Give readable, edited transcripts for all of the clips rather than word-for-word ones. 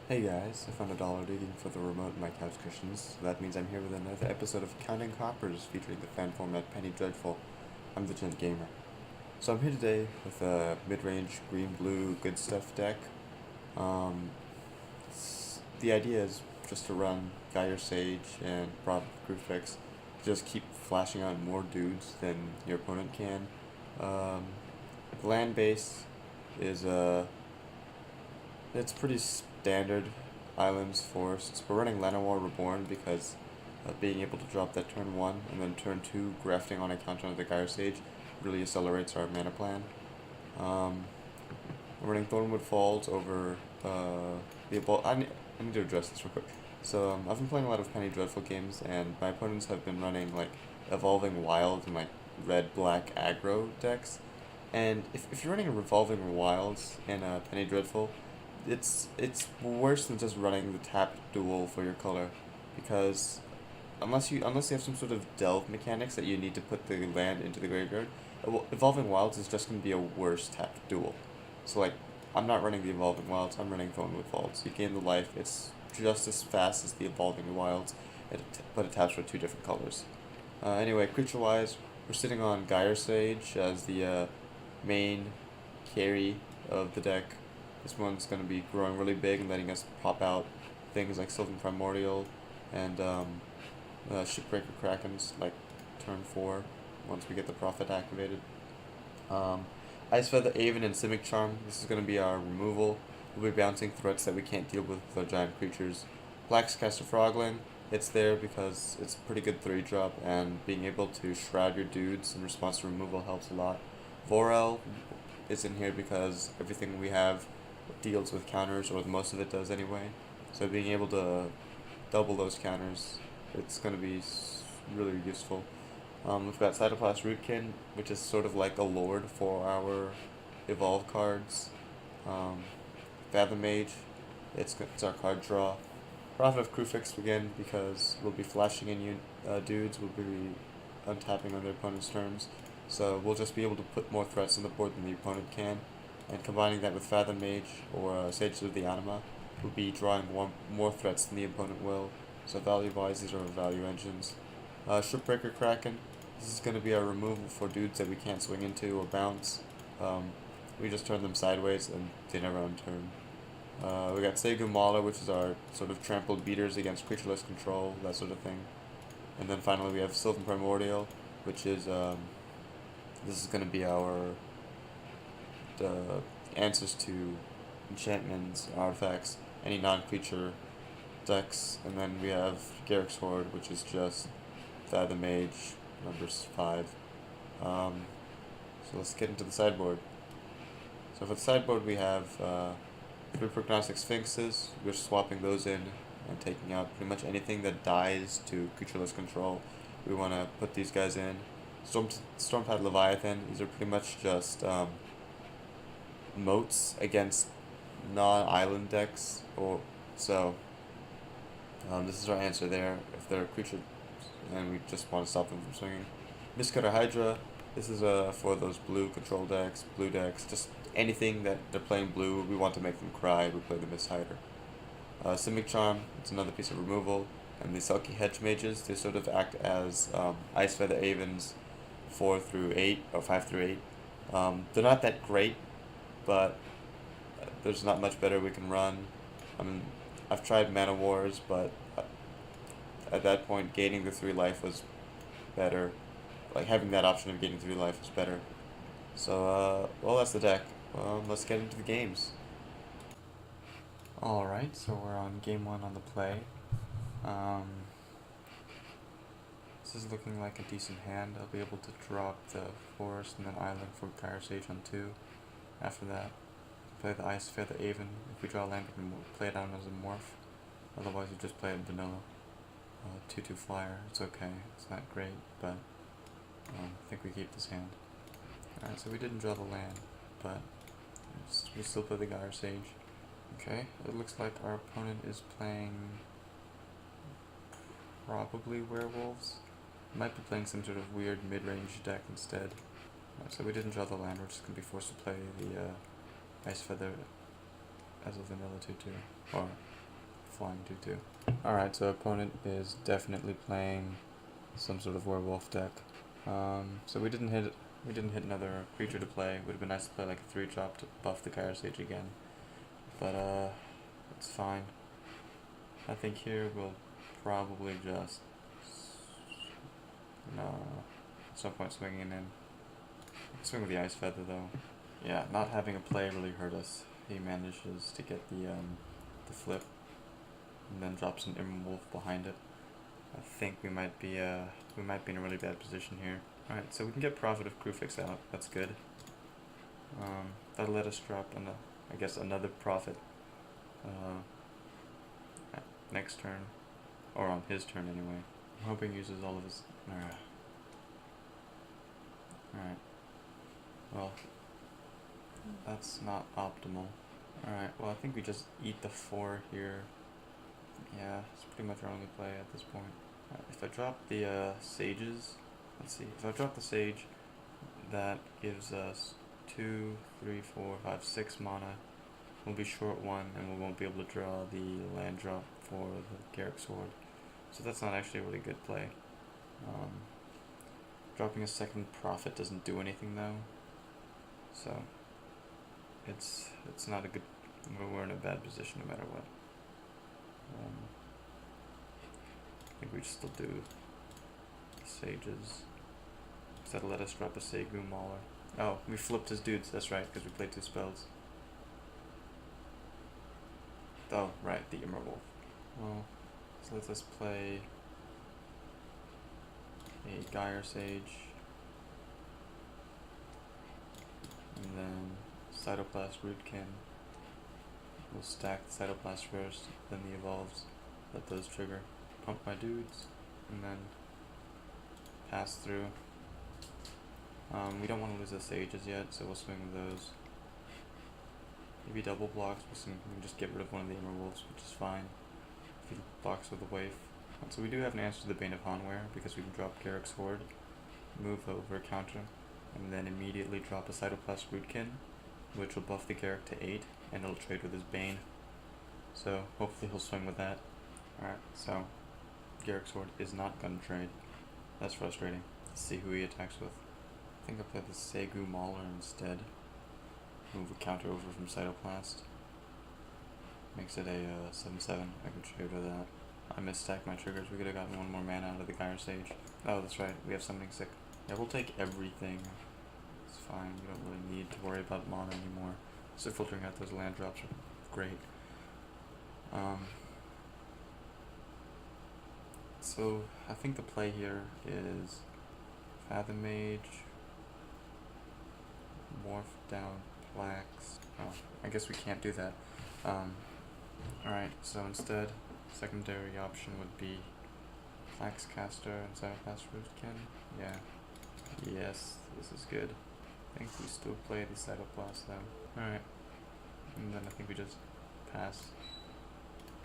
Hey guys, I found $1 digging for the remote in my couch cushions, so that means I'm here with another episode of Counting Coppers featuring the fan format Penny Dreadful. I'm the Gent Gamer. So I'm here today with a mid-range green-blue Goodstuff deck. Um, the idea is just to run Geyer Sage and Prophet Crucifix, just keep flashing out more dudes than your opponent can. Um, the land base is it's pretty standard islands, forests. We're running Llanowar Reborn because being able to drop that turn 1 and then turn 2 grafting on a counter of the Gyre Sage really accelerates our mana plan. I'm running Thornwood Falls over the I need to address this real quick. So I've been playing a lot of Penny Dreadful games, and my opponents have been running like Evolving Wild and like red-black aggro decks. And if you're running a Revolving Wilds and a Penny Dreadful, it's worse than just running the tap duel for your color, because unless you have some sort of delve mechanics that you need to put the land into the graveyard, Evolving Wilds is just gonna be a worse tap duel. So like, I'm not running the Evolving Wilds. I'm running Thornwood Falls. You gain the life. It's just as fast as the Evolving Wilds, but it taps for two different colors. Anyway, creature-wise, we're sitting on Gyre Sage as the main carry of the deck. This one's going to be growing really big and letting us pop out things like Sylvan Primordial and Shipbreaker Krakens like turn 4 once we get the Prophet activated. Ice Feather, Aven, and Simic Charm. This is going to be our removal. We'll be bouncing threats that we can't deal with our giant creatures. Blackscaster Frogling. It's there because it's a pretty good 3-drop, and being able to shroud your dudes in response to removal helps a lot. Vorel is in here because everything we have deals with counters, or most of it does anyway. So being able to double those counters, it's going to be really useful. We've got Cytoplast Rootkin, which is sort of like a lord for our evolve cards. Fathom Mage, it's our card draw. Prophet of Crucifix again because we'll be flashing in dudes, we'll be untapping on their opponent's turns. So we'll just be able to put more threats on the board than the opponent can. And combining that with Fathom Mage or Sages of the Anima, we'll be drawing more threats than the opponent will. So value-wise, these are value engines. Shipbreaker Kraken, this is going to be our removal for dudes that we can't swing into or bounce. We just turn them sideways and they never unturn. We got Segu Mauler, which is our sort of trampled beaters against creatureless control, that sort of thing. And then finally we have Sylvan Primordial, which is, this is going to be our answers to enchantments, artifacts, any non-creature decks. And then we have Garrick's Horde, which is just Fathom Mage, numbers 5. So let's get into the sideboard. So for the sideboard we have 3 Prognostic Sphinxes. We're swapping those in and taking out pretty much anything that dies to creatureless control. We want to put these guys in. Stormpad Leviathan, these are pretty much just moats against non-island decks. This is our answer there. If they're a creature and we just want to stop them from swinging. Mistcutter Hydra, this is for those blue control decks, blue decks, just anything that they're playing blue, we want to make them cry, we play the Mist Hydra. Simic Charm, it's another piece of removal. And the Sulky Hedge Mages, they sort of act as Ice Feather Avens 4 through 8, or 5 through 8. They're not that great, but there's not much better we can run. I mean, I've tried Mana Wars, but at that point, gaining the 3 life was better. Like, having that option of gaining 3 life was better. So, well, that's the deck. Let's get into the games. Alright, so we're on game 1 on the play. This is looking like a decent hand. I'll be able to drop the forest and then island for Gyre Sage on 2. After that, play the Ice Feather Aven. If we draw land, we can play it out as a morph. Otherwise, we just play it vanilla. 2/2 flyer. It's okay. It's not great, but I think we keep this hand. Alright, so we didn't draw the land, but we still play the Gyre Sage. Okay, it looks like our opponent is playing probably werewolves. Might be playing some sort of weird mid-range deck instead. So we didn't draw the land, we're just going to be forced to play the Ice Feather as a vanilla 2/2. Or flying 2/2. Alright, so opponent is definitely playing some sort of werewolf deck. So we didn't hit another creature to play. Would have been nice to play like a 3-drop to buff the Gyre Sage again. But it's fine. I think here we'll probably just no. There's no point swinging in. Swing with the Ice Feather though. Yeah, not having a play really hurt us. He manages to get the flip, and then drops an Emerald Wolf behind it. I think we might be in a really bad position here. All right, so we can get Prophet of Krufix out. That's good. That'll let us drop I guess another Prophet next turn, or on his turn anyway. I'm hoping he uses all of his. Alright. Well, that's not optimal. Alright, well I think we just eat the 4 here. Yeah, it's pretty much our only play at this point. If I drop the sages, let's see, if I drop the sage, that gives us 2, 3, 4, 5, 6 mana. We'll be short 1 and we won't be able to draw the land drop for the Garrick Sword. So that's not actually a really good play. Dropping a second Prophet doesn't do anything though. So it's not a good, we're in a bad position no matter what. I think we should still do sages. Because that'll let us drop a Segu Mauler. Oh, we flipped his dudes, that's right, because we played 2 spells. Oh, right, the Emerald Wolf. Well, so let's play a Gyre Sage. And then Cytoplast Rootkin. We'll stack the Cytoplast first, then the Evolves. Let those trigger. Pump my dudes, and then pass through. We don't want to lose the sages yet, so we'll swing with those. If he double blocks, we can just get rid of one of the Emerald Wolves, which is fine. If he blocks with a Waif. So we do have an answer to the Bane of Hanweir, because we can drop Garrick's Horde, move over counter, and then immediately drop a Cytoplast Rootkin, which will buff the Garrick to 8, and it'll trade with his Bane. So hopefully he'll swing with that. Alright, so Garrick's Sword is not gonna trade. That's frustrating. Let's see who he attacks with. I think I'll play the Segu Mauler instead. Move a counter over from Cytoplast. Makes it a 7/7. I can trade with that. I misstacked my triggers. We could have gotten 1 more mana out of the Gyre Sage. Oh, that's right. We have Summoning Sick. Yeah, we'll take everything. It's fine. We don't really need to worry about mana anymore. So filtering out those land drops are great. So I think the play here is Fathom Mage, Morph down Plax. Oh, I guess we can't do that. Alright, so instead, secondary option would be Plax Caster and Cytoplast Rootkin. Yeah. Yes, this is good. I think we still play the Cytoplast though. Alright. And then I think we just pass.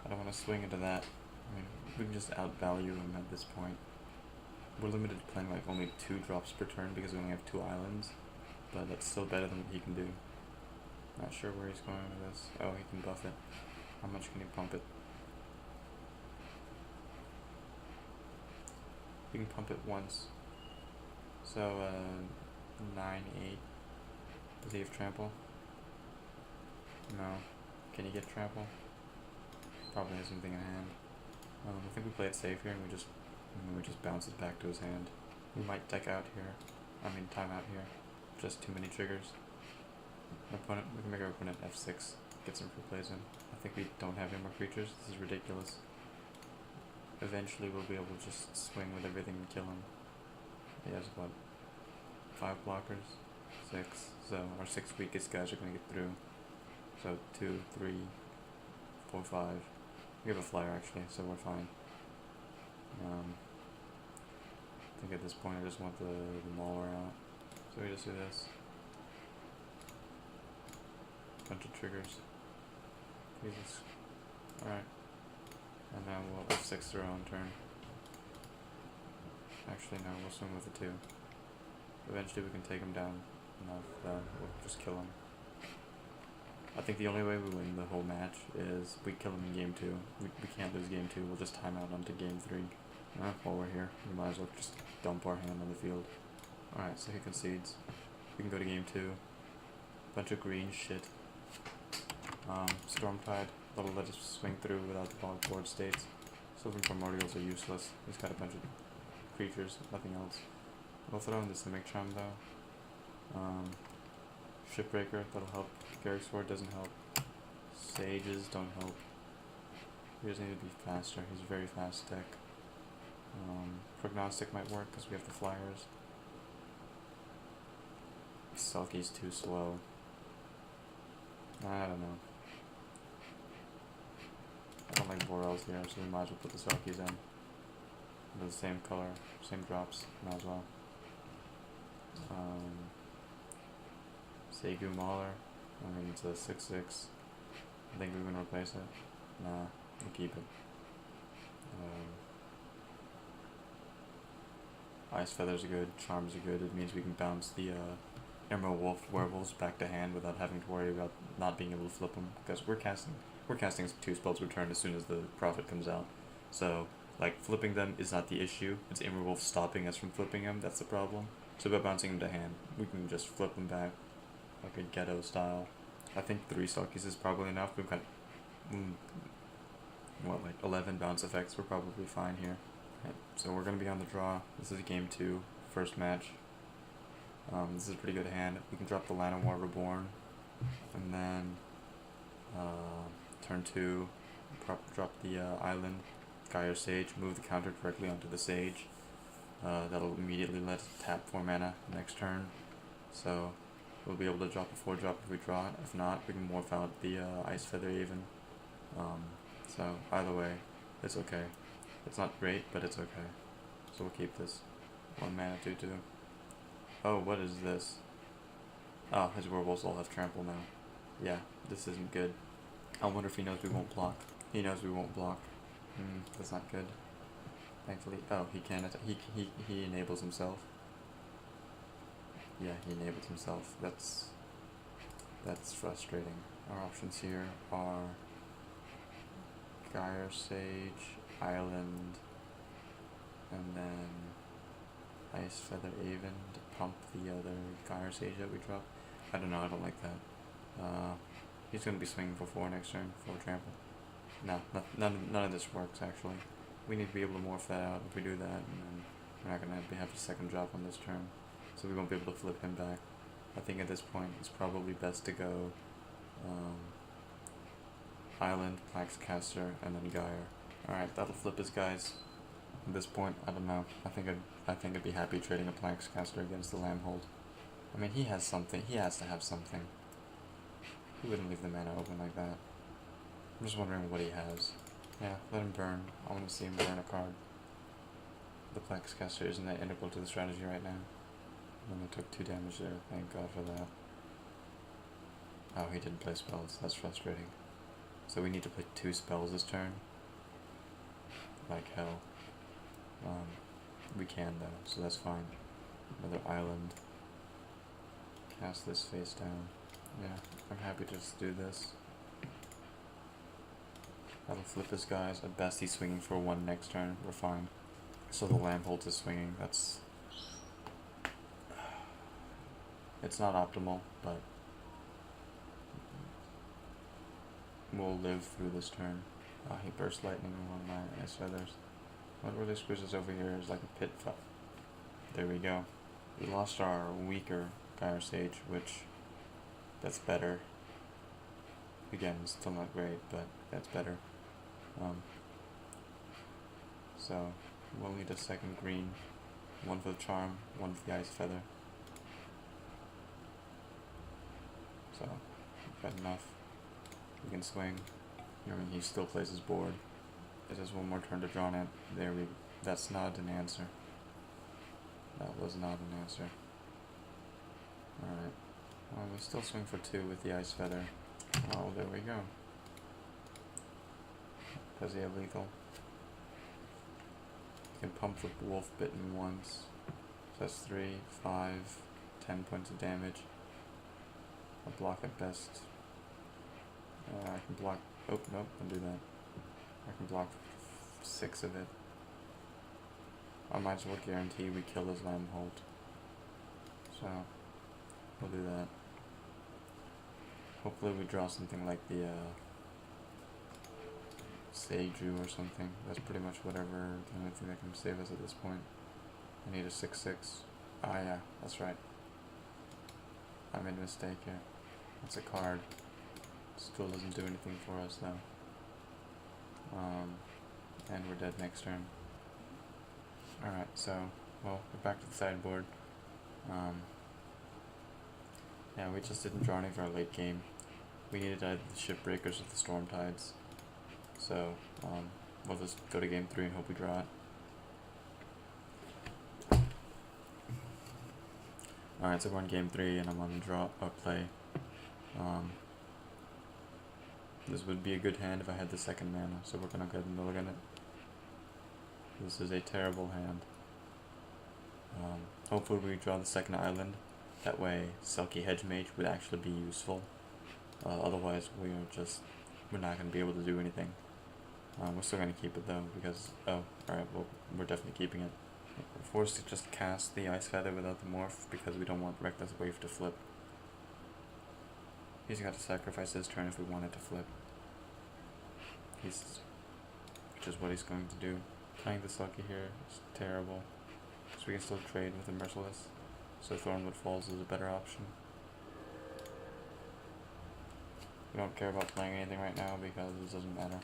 I don't want to swing into that. I mean, we can just outvalue him at this point. We're limited to playing like only 2 drops per turn because we only have 2 islands. But that's still better than what he can do. Not sure where he's going with this. Oh, he can buff it. How much can he pump it? He can pump it once. So, 9, 8. Does he have trample? No. Can he get trample? Probably has something in hand. I think we play it safe here and we just bounce it back to his hand. We might deck out here. I mean, time out here. Just too many triggers. We can make our opponent F6. Get some free plays in. I think we don't have any more creatures. This is ridiculous. Eventually we'll be able to just swing with everything and kill him. He has what? 5 blockers? 6. So our 6 weakest guys are going to get through. So 2, 3, 4, 5. We have a flyer actually, so we're fine. I think at this point I just want the Mauler out. So we just do this. Bunch of triggers. Jesus. Alright. And now we'll F6 their own turn. Actually no, we'll swing with the 2. Eventually we can take him down enough that we'll just kill him. I think the only way we win the whole match is we kill him in game 2. We can't lose game 2, we'll just time out onto game 3. While we're here, we might as well just dump our hand on the field. Alright, so he concedes. We can go to game 2. Bunch of green shit. Stormtide, that'll let us swing through without the board states. Sylvan Primordials are useless. He's got a bunch of creatures, nothing else. We'll throw in the Simic Charm though. Shipbreaker, that'll help. Garrick Sword doesn't help. Sages don't help. He just need to be faster. He's a very fast deck. Prognostic might work because we have the flyers. Selkie's too slow. I don't know. I don't like Borels here, so we might as well put the Selkies in. They're the same color, same drops, might as well. Seigu Mauler, I mean it's a 6/6. I think we're gonna replace it. Nah, we'll keep it. Ice Feathers are good, Charms are good, it means we can bounce the Emerald Wolf Werewolves back to hand without having to worry about not being able to flip them, because we're casting 2 spells per turn as soon as the Prophet comes out. So, like, flipping them is not the issue, it's Emerald Wolf stopping us from flipping them, that's the problem. So by bouncing them to hand, we can just flip them back, like a ghetto style. I think 3 Selkies is probably enough. We've got, like 11 bounce effects, we're probably fine here. Right, so we're going to be on the draw. This is game 2, first match. This is a pretty good hand. We can drop the Llanowar Reborn, and then turn 2, drop the island, Gyre Sage, move the counter directly onto the Sage. That'll immediately let us tap 4 mana next turn, so we'll be able to drop a 4-drop if we draw it. If not, we can morph out the Ice Feather even. So either way, it's okay. It's not great, but it's okay. So we'll keep this. 1 mana 2/2. Oh, what is this? Oh, his werewolves all have trample now. Yeah, this isn't good. I wonder if he knows we won't block. He knows we won't block. That's not good. Thankfully, oh, he can attack. He enables himself. Yeah, he enables himself. That's frustrating. Our options here are Gyre Sage, Island, and then Ice Feather Aven to pump the other Gyre Sage that we drop. I don't know, I don't like that. He's going to be swinging for 4 next turn, 4 trample. No, none of this works actually. We need to be able to morph that out. If we do that, and then we're not going to have a second drop on this turn, so we won't be able to flip him back. I think at this point it's probably best to go Island, Plaxcaster, and then Gyre. Alright, that'll flip his guys. At this point, I don't know. I think I'd be happy trading a Plaxcaster against the Lambhold. I mean, he has something. He has to have something. He wouldn't leave the mana open like that. I'm just wondering what he has. Yeah, let him burn. I want to see him burn a card. The Plaxcaster isn't that integral to the strategy right now. And they took 2 damage there. Thank God for that. Oh, he didn't play spells. That's frustrating. So we need to play 2 spells this turn. Like hell. We can though, so that's fine. Another island. Cast this face down. Yeah, I'm happy to just do this. That'll flip his guys. At best he's swinging for 1 next turn. We're fine. So the Lambhold is swinging. That's... It's not optimal, but we'll live through this turn. He burst lightning on one of my Ice Feathers. What really screws us over here is like a pit fight. There we go. We lost our weaker Gyre Sage, which that's better. Again, it's still not great, but that's better. So we'll need a second green, 1 for the Charm, 1 for the Ice Feather. So we've got enough. We can swing. I mean, he still plays his board. It has 1 more turn to draw it. There we. That's not an answer. That was not an answer. Alright. Well, we still swing for 2 with the Ice Feather. Oh, there we go. Does he have lethal? You can pump the Wolf Bitten once. So that's 3, 5, 10 points of damage. A block at best. I can block... Oh, nope, don't do that. I can block 6 of it. I might as well guarantee we kill his Lamb Holt. So, we'll do that. Hopefully we draw something like the, Seiju or something. That's pretty much whatever, the only thing that can save us at this point. I need a 6/6. Ah, yeah, that's right. I made a mistake here. That's a card. Still doesn't do anything for us, though. And we're dead next turn. Alright, so, well, we're back to the sideboard. Yeah, we just didn't draw any for our late game. We needed either the Shipbreakers or the Storm Tides. So, we'll just go to game 3 and hope we draw it. Alright, so we're on game 3 and I'm on the draw or play. This would be a good hand if I had the second mana, so we're gonna go ahead and mulligan it. This is a terrible hand. Hopefully we draw the second island. That way Selkie Hedgemage would actually be useful. Otherwise we're not going to be able to do anything. We're still going to keep it though because, oh, alright, well, we're definitely keeping it. We're forced to just cast the Ice Feather without the morph because we don't want Reckless Wave to flip. He's got to sacrifice his turn if we want it to flip. Which is what he's going to do. Playing the Selkie here is terrible. So we can still trade with the Merciless. So Thornwood Falls is a better option. We don't care about playing anything right now because it doesn't matter.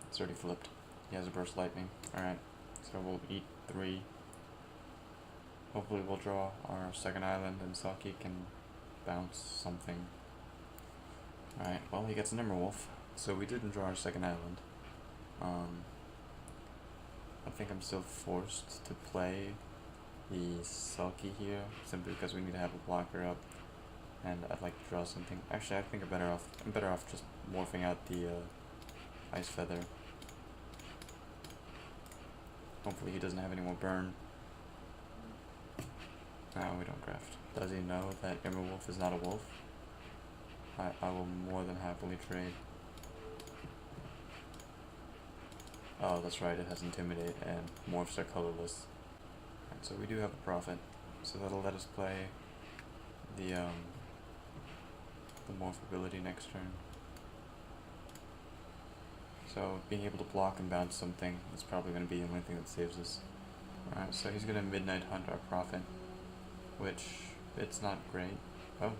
It's already flipped. He has a Burst Lightning. Alright, so we'll eat 3. Hopefully we'll draw our second island and Selkie can bounce something. Alright, well he gets an Nimmerwolf. So we didn't draw our second island. I think I'm still forced to play the Selkie here, simply because we need to have a blocker up, and I'd like to draw something. Actually, I think I'm better off just morphing out the Ice Feather. Hopefully he doesn't have any more burn. No, we don't graft. Does he know that Immerwolf is not a wolf? I will more than happily trade. Oh, that's right, it has Intimidate, and morphs are colorless. Right, so we do have a profit, so that'll let us play the morph ability next turn. So being able to block and bounce something is probably going to be the only thing that saves us. Alright, so he's going to Midnight Hunt our profit, which, it's not great. Oh.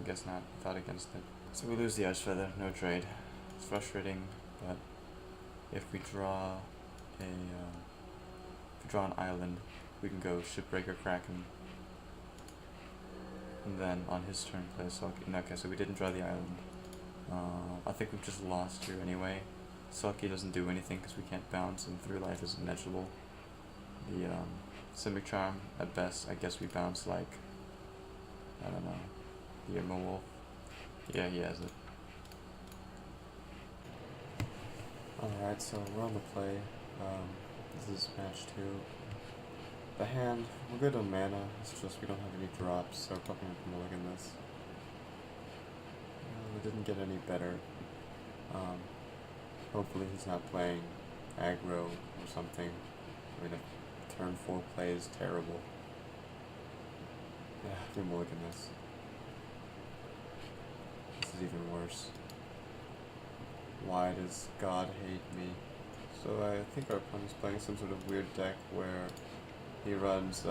I guess not. I thought against it. So we lose the Ice Feather, no trade. It's frustrating, but if we draw an island, we can go Shipbreaker Kraken, and then on his turn play Selkie. Okay, so we didn't draw the island. I think we've just lost here anyway. Selkie doesn't do anything because we can't bounce, and 3 life is negligible. The Simic Charm, at best, I guess we bounce like, I don't know, the Immerwolf. Yeah, he has it. Alright, so we're on the play. This is match 2. The hand, we're good on mana, it's just we don't have any drops, so we're probably not going to look in this. We didn't get any better. Hopefully he's not playing aggro or something. I mean, if turn 4 play is terrible. Yeah, we're more looking this. This is even worse. Why does God hate me? So I think our opponent's playing some sort of weird deck where he runs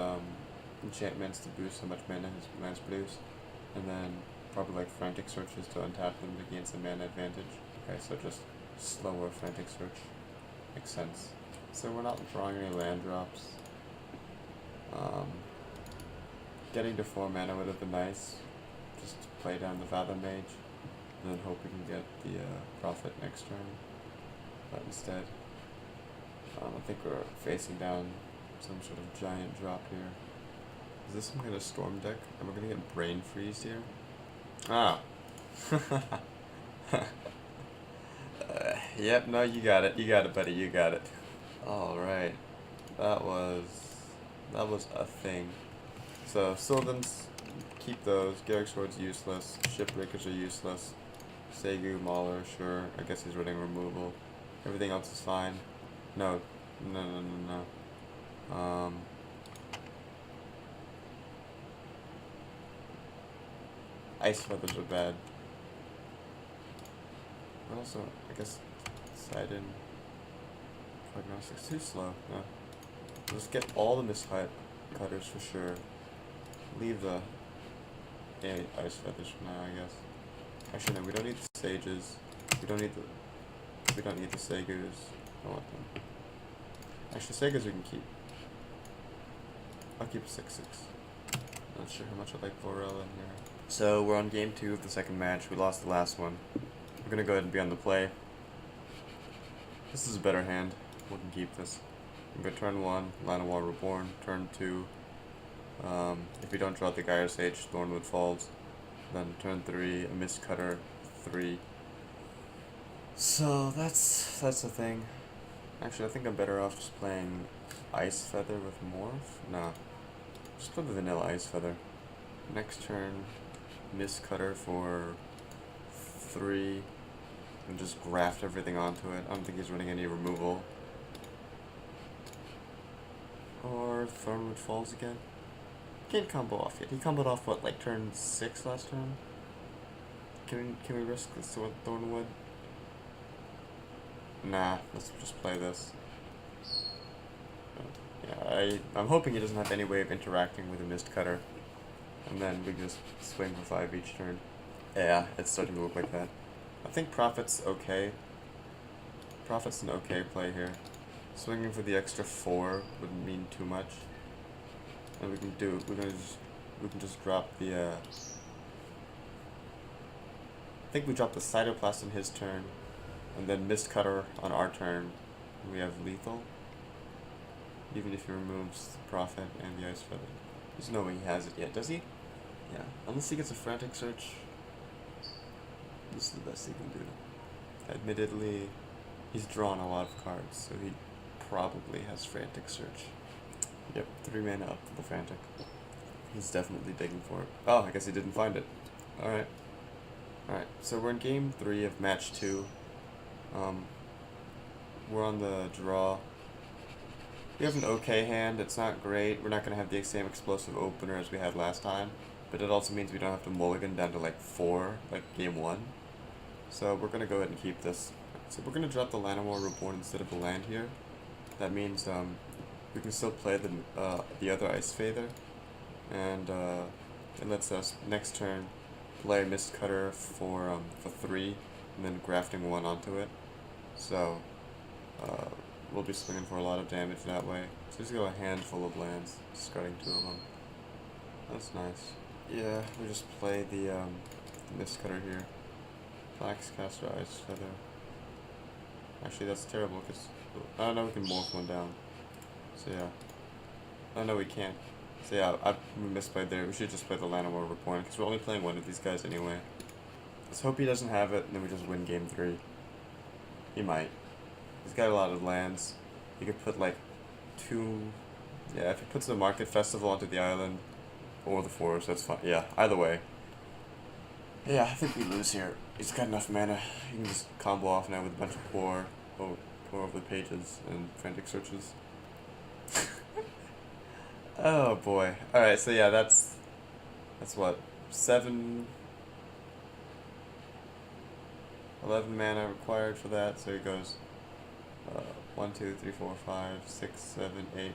enchantments to boost how much mana his lands produce, and then probably like Frantic Searches to untap them to gain some mana advantage. Okay, so just slower Frantic Search. Makes sense. So we're not drawing any land drops. Getting to 4 mana would have been nice. Just to play down the Fathom Mage, and then hope we can get the profit next turn. But instead, I think we're facing down some sort of giant drop here. Is this some kind of storm deck? Am I gonna get Brain Freeze here? Ah! Yep, no, you got it, buddy, you got it. Alright, that was a thing. So Sylvan's keep those. Garrick Sword's useless. Shipbreakers are useless. Segu, Mauler, sure. I guess he's running removal. Everything else is fine. No. Ice Feathers are bad. Also, I guess Sidon. Prognostics too slow. No. Let's get all the cutters for sure. Leave the Ice Feathers for now, I guess. Actually, no, we don't need the Sages. We don't need the Segus. I want them. Actually, Segus we can keep. I'll keep a 6-6. Not sure how much I like Vorel in here. So we're on game 2 of the second match. We lost the last one. We're gonna go ahead and be on the play. This is a better hand. We can keep this. We go turn 1, Llanowar Reborn. Turn 2. If we don't draw the Gyre Sage, Thornwood falls. Then turn 3, a Mistcutter 3. So that's the thing. Actually, I think I'm better off just playing Ice Feather with Morph. No, just play the vanilla Ice Feather. Next turn, Mistcutter for 3, and just graft everything onto it. I don't think he's running any removal. Or Thornwood falls again. Can't combo off yet. He comboed off what, like turn 6 last turn? Can we risk this with Thornwood? Nah, let's just play this. Yeah, I'm hoping he doesn't have any way of interacting with a Mistcutter. And then we just swing for 5 each turn. Yeah, it's starting to look like that. I think Prophet's okay. Prophet's an okay play here. Swinging for the extra 4 wouldn't mean too much. And we can just drop the I think we drop the Cytoplast on his turn, and then Mistcutter on our turn. We have lethal. Even if he removes the Prophet and the Ice Feather. There's no way he has it yet, does he? Yeah. Unless he gets a Frantic Search. This is the best he can do. Admittedly, he's drawn a lot of cards, so he probably has Frantic Search. Yep, 3 mana up to the Frantic. He's definitely digging for it. Oh, I guess he didn't find it. Alright. Alright, so we're in game 3 of match 2. We're on the draw. We have an okay hand. It's not great. We're not going to have the same explosive opener as we had last time. But it also means we don't have to mulligan down to like 4, like game 1. So we're going to go ahead and keep this. So we're going to drop the Llanowar Reborn instead of the land here. That means we can still play the other Ice Feather, and it lets us next turn play Mistcutter for 3, and then grafting 1 onto it. So we'll be swinging for a lot of damage that way. So just go a handful of lands, discarding 2 of them. That's nice. Yeah, we just play the Mistcutter here. Flaxcaster, Ice Feather. Actually, that's terrible because I don't know we can morph 1 down. So yeah. Oh no, we can't. So yeah, we misplayed there. We should just play the Llanowar Reborn because we're only playing 1 of these guys anyway. Let's hope he doesn't have it, and then we just win game 3. He might. He's got a lot of lands. He could put like 2. Yeah, if he puts the Market Festival onto the island or the forest, that's fine. Yeah, either way. Yeah, I think we lose here. He's got enough mana. He can just combo off now with a bunch of pour over the pages and Frantic Searches. Oh boy. Alright, so yeah, that's what? 11 mana required for that, so it goes 1, 2, 3, 4, 5, 6, 7, 8,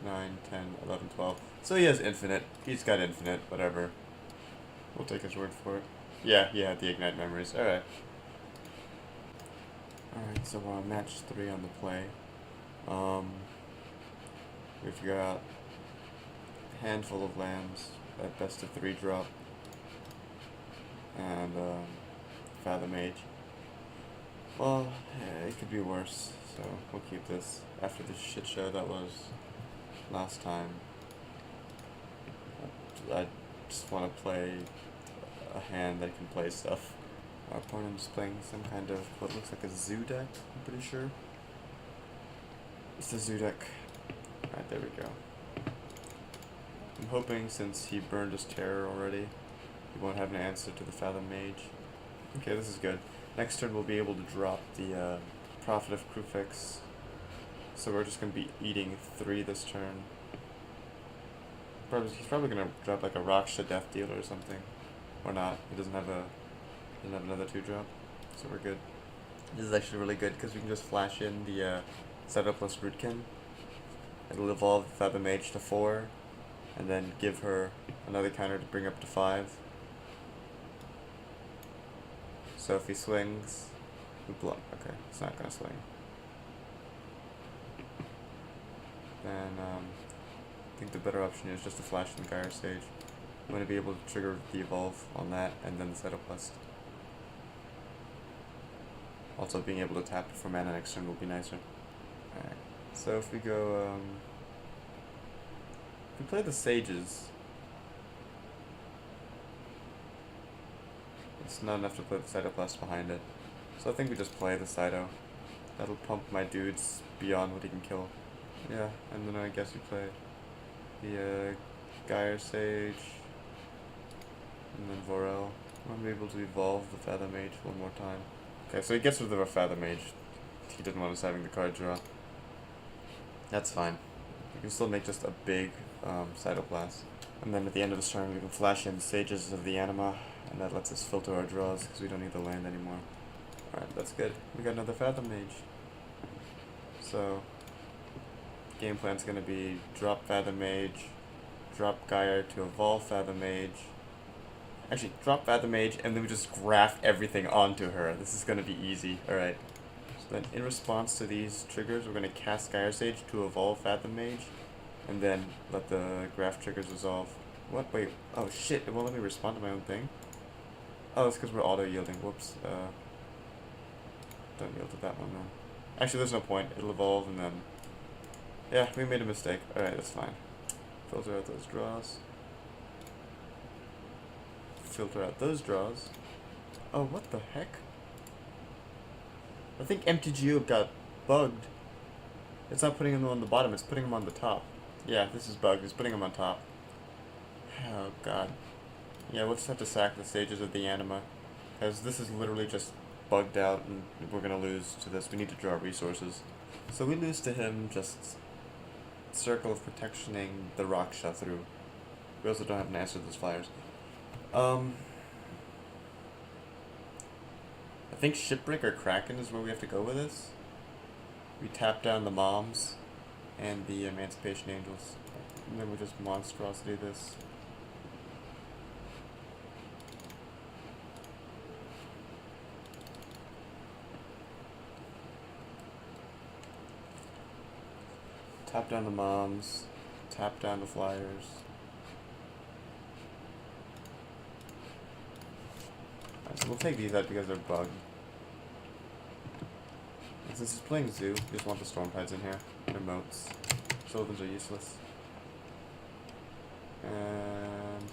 9, 10, 11, 12. So he has infinite. He's got infinite, whatever. We'll take his word for it. Yeah, he had the Ignite Memories. Alright. Alright, so we're on match 3 on the play. We've got a handful of lands at best of 3 drop. And Fathom Age. Well, yeah, it could be worse, so we'll keep this after the shit show that was last time. I just want to play a hand that can play stuff. Our opponent's playing some kind of what looks like a zoo deck, I'm pretty sure. It's the zoo deck. Alright, there we go. I'm hoping since he burned his terror already, he won't have an answer to the Fathom Mage. Okay, this is good. Next turn we'll be able to drop the Prophet of Krufix. So we're just going to be eating 3 this turn. He's probably going to drop like a Raksha Death Dealer or something. Or not. He doesn't have another 2-drop. So we're good. This is actually really good because we can just flash in the Setup plus Rootkin. It'll evolve the Fathom Mage to 4. And then give her another counter to bring up to 5. So if he swings, we block. Okay, it's not going to swing. Then I think the better option is just to flash in the Gyre Sage. I'm going to be able to trigger the evolve on that and then the Setup plus. Also being able to tap it for mana next turn will be nicer. Alright, so if we go, if we play the Sages, it's not enough to play the Cytoplast behind it. So I think we just play the Cyto. That'll pump my dudes beyond what he can kill. Yeah, and then I guess we play the Gyre Sage, and then Vorel. I'm able to evolve the Fathom Mage one more time. Okay, so he gets rid of our Fathom Mage. He didn't want us having the card draw. That's fine. We can still make just a big Cytoplast. And then at the end of this turn we can flash in Sages of the Anima, and that lets us filter our draws because we don't need the land anymore. Alright, that's good. We got another Fathom Mage. So, game plan's gonna be drop Fathom Mage, drop Gyre to evolve Fathom Mage. Actually, drop Fathom Mage, and then we just graft everything onto her. This is gonna be easy. Alright. So then, in response to these triggers, we're gonna cast Gyre Sage to evolve Fathom Mage, and then let the graft triggers resolve. What? Wait. Oh shit, it won't let me respond to my own thing? Oh, it's because we're auto-yielding. Whoops. Don't yield to that one then. Actually, there's no point. It'll evolve, and then... Yeah, we made a mistake. Alright, that's fine. Filter out those draws. Filter out those draws. Oh, what the heck? I think MTGO got bugged. It's not putting him on the bottom, it's putting him on the top. Yeah, this is bugged. It's putting him on top. Oh, God. Yeah, we'll just have to sack the Sages of the Anima. Because this is literally just bugged out, and we're going to lose to this. We need to draw resources. So we lose to him just Circle of Protectioning the Raksha through. We also don't have an answer to those flyers. I think Shipwreck or Kraken is where we have to go with this. We tap down the Moms and the Emancipation Angels. And then we just monstrosity this. Tap down the Moms, tap down the Flyers. Alright, so we'll take these out because they're bugged. And since he's playing Zoo, we just want the Storm Tides in here. They're moats. Sylvans are useless. And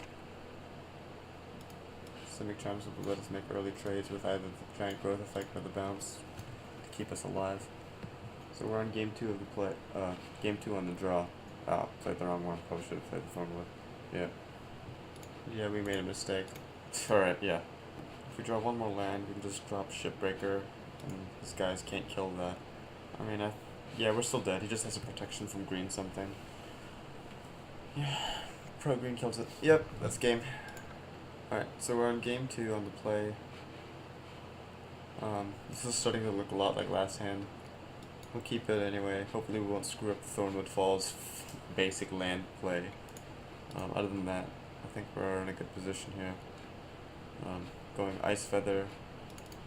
Simic Charms will let us make early trades with either the Giant Growth Effect or the Bounce to keep us alive. So we're on game 2 of the play. Game 2 on the draw. Oh, played the wrong one. Probably should have played the Thornwood. Yeah. Yeah, we made a mistake. Alright, yeah. If we draw one more land, we can just drop Shipbreaker, and these guys can't kill that. I mean, yeah, we're still dead. He just has a protection from green something. Yeah. Pro green kills it. Yep, that's game. Alright, so we're on game 2 on the play. This is starting to look a lot like last hand. We'll keep it anyway. Hopefully we won't screw up Thornwood Falls' basic land play. Other than that, I think we're in a good position here. Going Ice Feather,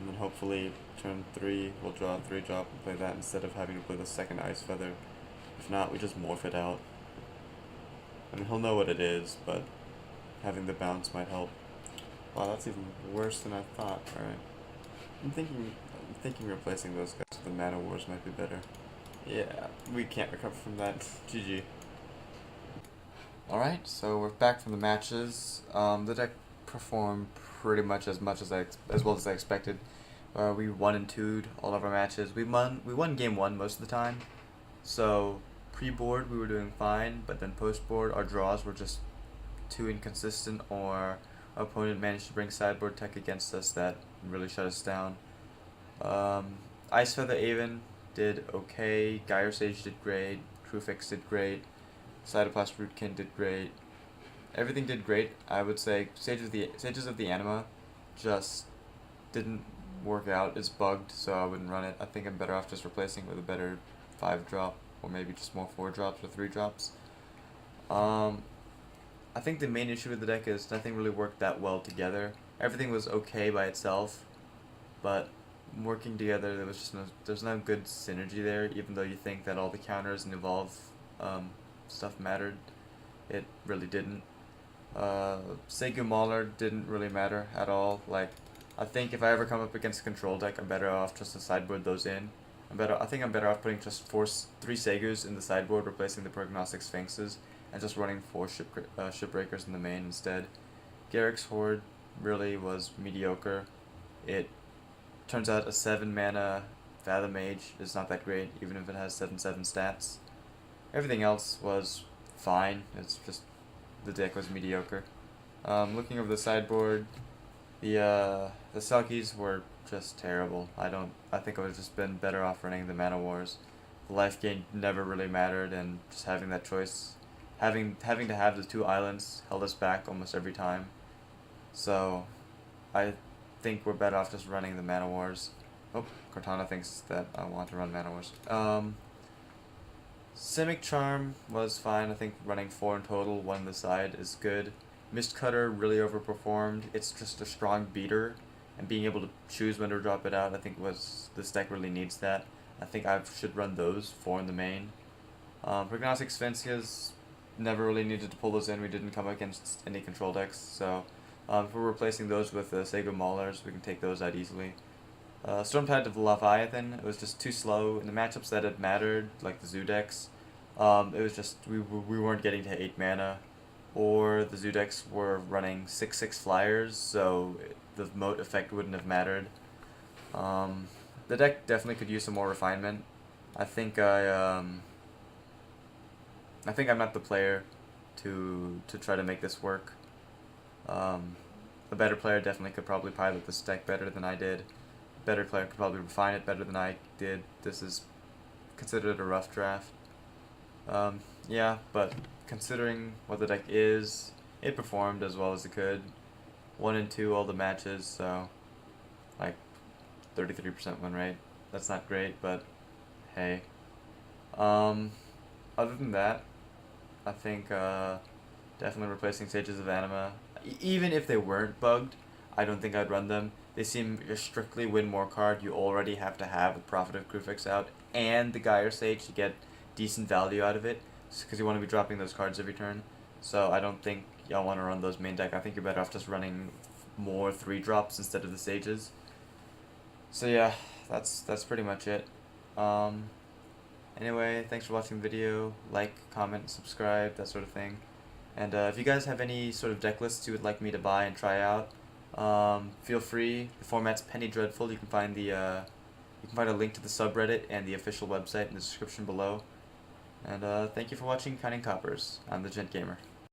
and then hopefully turn 3 we'll draw a 3-drop and play that instead of having to play the second Ice Feather. If not, we just morph it out. I mean, he'll know what it is, but having the bounce might help. Wow, that's even worse than I thought. Alright. I'm thinking replacing those guys with the Mana Wars might be better. Yeah, we can't recover from that. GG. Alright, so we're back from the matches. The deck performed pretty much as well as I expected. We 1 and 2'd all of our matches. We won game 1 most of the time. So pre-board we were doing fine, but then post-board our draws were just too inconsistent, or our opponent managed to bring sideboard tech against us that really shut us down. Ice Feather Aven did okay, Gyre Sage did great, Crewfix did great, Cytoplast Rootkin did great. Everything did great. I would say Sages of the Anima just didn't work out. It's bugged, so I wouldn't run it. I think I'm better off just replacing it with a better 5-drop, or maybe just more 4-drops or 3-drops. I think the main issue with the deck is nothing really worked that well together. Everything was okay by itself, but working together there's no good synergy there. Even though you think that all the counters and evolve stuff mattered, it really didn't. Segu Mauler didn't really matter at all. Like, I think if I ever come up against a control deck, I'm better off just to sideboard those in. I think I'm better off putting just 3 Segus in the sideboard, replacing the Prognostic Sphinxes, and just running 4 Shipbreakers in the main instead. Garrick's Horde really was mediocre. It turns out a 7-mana Fathom Mage is not that great, even if it has 7/7 stats. Everything else was fine. It's just the deck was mediocre. Looking over the sideboard, the Selkies were just terrible. I think I would have just been better off running the Mana Wars. The life gain never really mattered, and just having that choice, having to have the 2 islands held us back almost every time. So I think we're better off just running the Mana Wars. Oh, Cortana thinks that I want to run Mana Wars. Simic Charm was fine. I think running 4 in total, 1 on the side, is good. Mistcutter really overperformed. It's just a strong beater, and being able to choose when to drop it out, I think this deck really needs that. I think I should run those 4 in the main. Prognostic Sphinxes, never really needed to pull those in. We didn't come against any control decks, so if we're replacing those with Segu Maulers, we can take those out easily. Stormtide of Leviathan, it was just too slow. In the matchups that it mattered, like the Zoo decks, it was just, we weren't getting to 8 mana, or the Zoo decks were running 6/6 flyers, so the moat effect wouldn't have mattered. The deck definitely could use some more refinement. I think I'm not the player to try to make this work. A better player definitely could probably pilot this deck better than I did. A better player could probably refine it better than I did. This is considered a rough draft. Yeah, but considering what the deck is, it performed as well as it could. 1 and 2 all the matches, so like 33% win rate. That's not great, but hey. Other than that, I think definitely replacing Sages of Anima. Even if they weren't bugged, I don't think I'd run them. They seem a strictly win more card. You already have to have a Prophet of Crewfix out and the Gyre Sage to get decent value out of it, because you want to be dropping those cards every turn. So I don't think y'all want to run those main deck. I think you're better off just running more 3-drops instead of the Sages. So yeah, that's pretty much it. Anyway, thanks for watching the video. Like, comment, subscribe, that sort of thing. And if you guys have any sort of deck lists you would like me to buy and try out, feel free. The format's Penny Dreadful. You can find a link to the subreddit and the official website in the description below. And thank you for watching Counting Coppers. I'm the Gent Gamer.